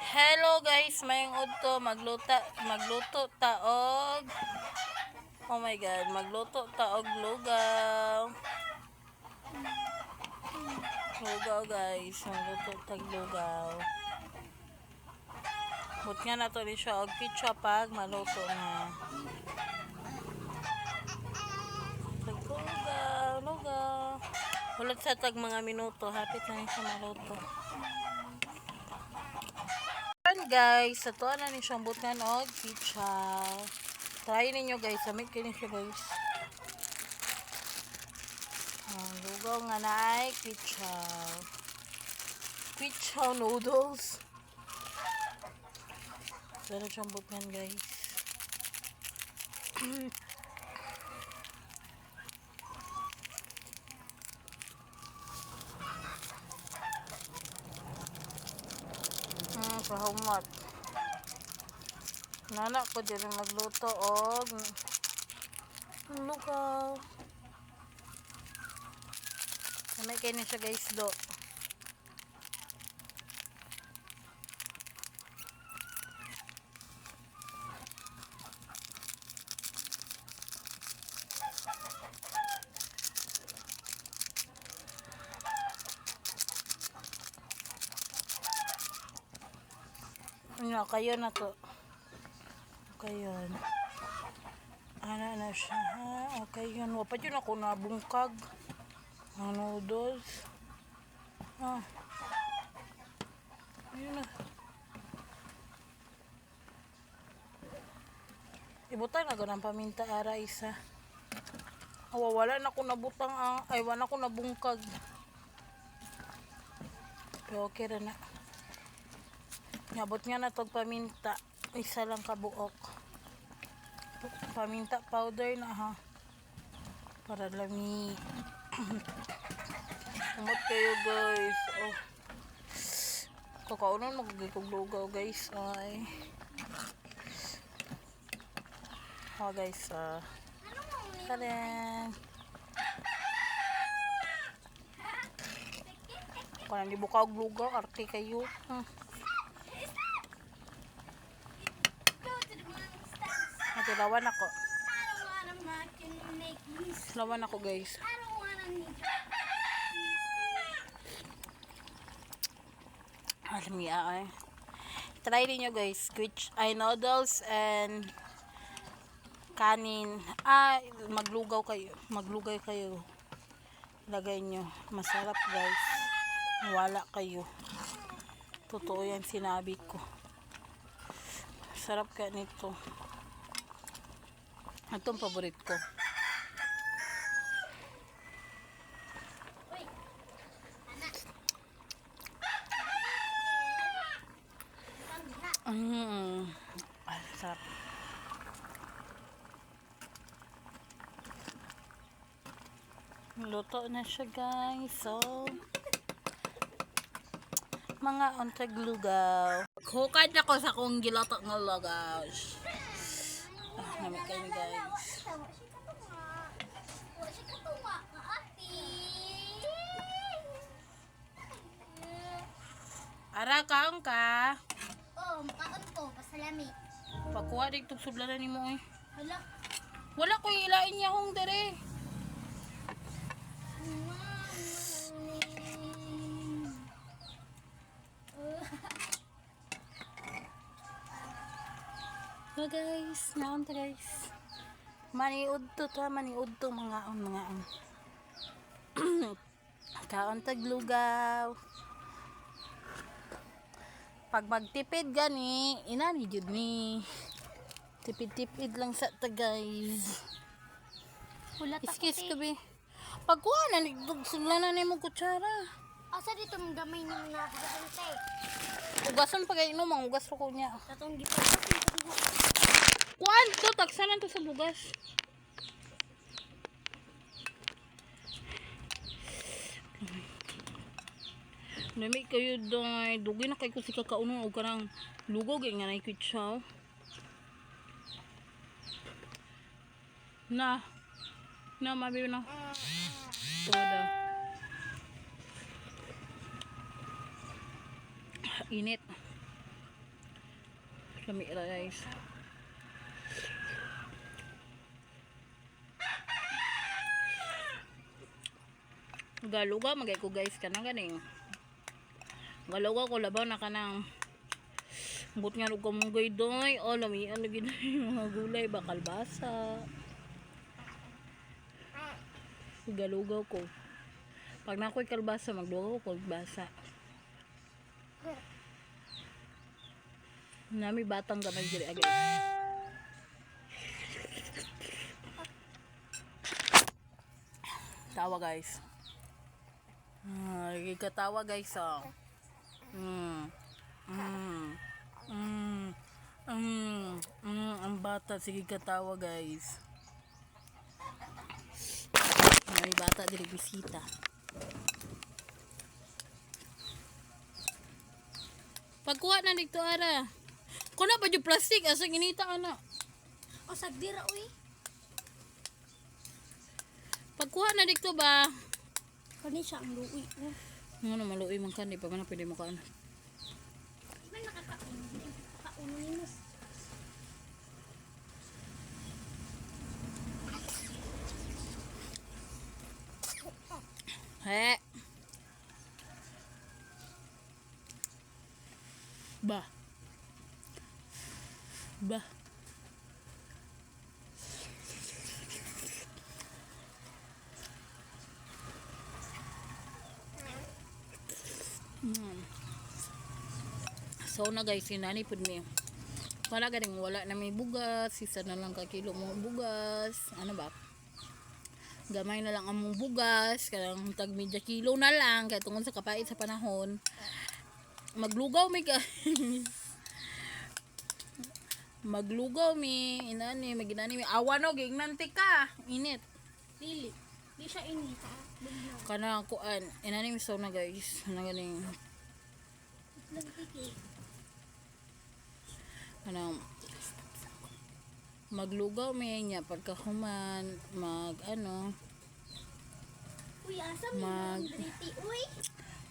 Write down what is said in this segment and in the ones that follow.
Hello guys, mayong udto magluto taog. Oh my god, magluto taog lugaw. Lugaw guys, magluto tag lugaw. But nga nato ni siya og pizza pag maluto na. Tag lugaw. Ulat sa tag mga minuto, hapit na ni siya maluto. Guys, sa tuwa na ni siyang butkan og pizza. Try ninyo guys, samit kayo siya guys. Lugaw nga na ay pizza. Pizza noodles. Pero siyang butkan guys. Pahumat. Nana ko dyan magluto og lugaw. Samay kayo na siya guys do. Ano, kayo na to. Kayo. Ano na siya. Ha? Okay yun. Wapat yun ako nabungkag. Ang noodles. Ayun na. Ibutang na ganang paminta ara isa. Wala na ako nabutang ang. Ay, wala ako nabungkag. Pero okay rin na. Nabot nga na tog paminta. Isa lang kabuok. Paminta powder na ha. Para lami. Umot kayo guys. Oh. Kakaunan magiging lugaw guys. Ay. Oh guys. Karen. Kung hindi buka og lugaw, arte kayo. Lawan ako. Lawan ako guys. Alam niya ay. Try niyo guys. Which ay noodles and kanin. Maglugaw kayo. Maglugay kayo. Lagay nyo. Masarap guys. Wala kayo. Totoo yan sinabi ko. Sarap ka nito. Itong paborit ko. Sarap. Luto na siya guys. So, mga ontag lugaw. Hukad ako sa kong giloto ng lugaw. Namit kayo guys. Ara kaon ka? Oo, makaon ko. Pasalami. Pagkuha dito sudlanan nimo eh. Hala. Wala ko ilain niya hong dere. So guys, naon to guys. Maniud to mga kaon tag lugaw. Pag magtipid gani, inani jud ni. Tipid-tipid lang sa ta guys. Iskis ka be. Pagkuha na sudlanan nimo kutsara. Asa dito ang gamay niyo na kasante? Ugason pa kay inom, ugas ko niya. Tatong gipagas. Kuan to taksanan to sa bugas. Nami kayo dong dugi na kay ko si kakauno og kanang lugaw gay nga nay kitsaw. Na mabi na. Tuda. Init. Lami ra guys. Galuga magay ko guys kanang ganing. Galuga ko labaw na kanang but nga ug kamunggoy doy. Oh lami ano gid mga gulay ba kalbasa. Galugaw ko. Pag nakoy kalbasa maglugaw ko kalbasa. Nami batang gamay diri agay. Tawa guys. Katawa guys oh. Ang bata sige katawa guys. May bata diri bisita. Pagkuha na dito ara. Kuna pa yung plastic asa ginita ana. O sagdira uy. Pagkuha na dito ba? Kani siya ang luwi. Ano maluoy man kan di pa man pwede mo kaan. Man nakakaon. Kaon nimo. He. Bah. Bah. So na guys, sinani pud mi. Wala ganing wala na may bugas, isa na lang ka kilo mo bugas. Ano ba? Gamay na lang among bugas, kanang tag media kilo na lang kay tungod sa kapait sa panahon. Maglugaw mi guys. Maglugaw mi, inani maginani mi. Awan og ignanti ka. Init. Dili. Di siya inita. Bugnaw. Kana kuan, inani mi so na guys. Ano ganing Lagtiki. ano maglugaw mi niya pagkahuman mag ano Uy, asa mo Mag- yung driti? Uy.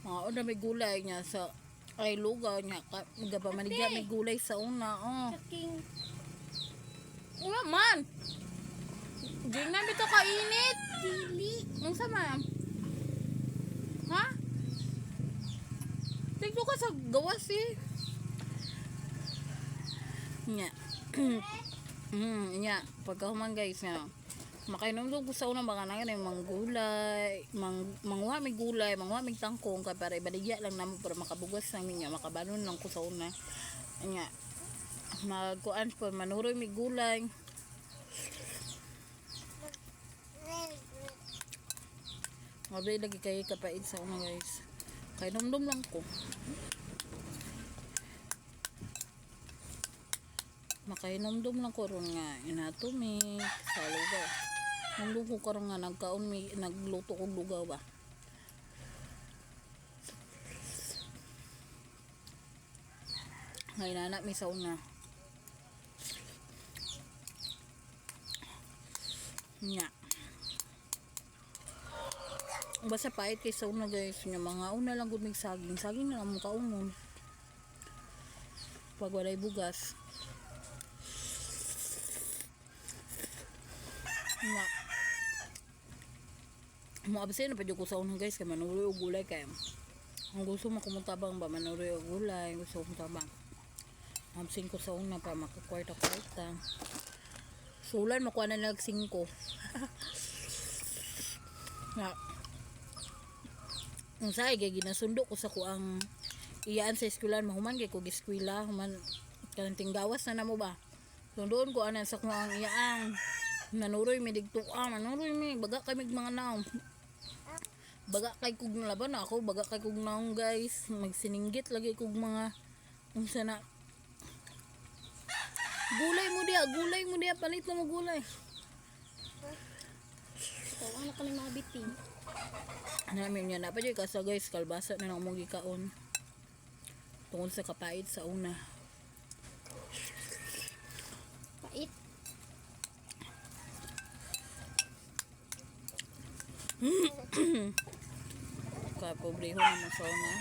mga una may gulay niya sa ay lugaw niya gapamaligya may gulay sa una oh Saking. una man gingnan bito kainit Dili. unsa man ha tigdo ka sa gawas eh nya nya pagkahuman guys nya makainom ko sa unang mga nangan yung mga gulay mangwa may gulay mangwa may tangkong kay para ibaligya lang namo para makabugas namin niya makabanon lang ko sa una nya magkuan po manuroy may gulay mabay lagi kayo kapait sa una guys kainom-dom lang ko makainom-dom lang ko ron nga inatomik sa lugaw nung ko karon nga nagkaon mi nagluto kog lugaw ba ngayon anak mi sa una nya basta pait kay sa una guys nya mga una lang gud mig saging na lang mo kaunon pag walay bugas mo absen na pa ko sa unang guys kay manuroy og gulay kay ang gusto mo kumutabang ba manuroy og gulay gusto ko tabang absen ko sa una pa makakwarta sulan makuha na nag 5 na kung sa kay ginasundo ko sa kuang iyaan sa eskwelahan mahuman kay ko giskwela human kanang gawas na namo ba sundoon ko anan sa kuang iyaan nanuroy mi digto nanuroy mi baga kay mig mga naong baga kay kog laban ako baga kay kog naong guys magsininggit lagi kog mga unsa na gulay mo dia palit na mo gulay Tawa na kami mga bitin. namin yan pa dyan kasa guys kalbasa na lang mong gikaon tungkol sa kapait sa una Pait. kapobreho naman sa una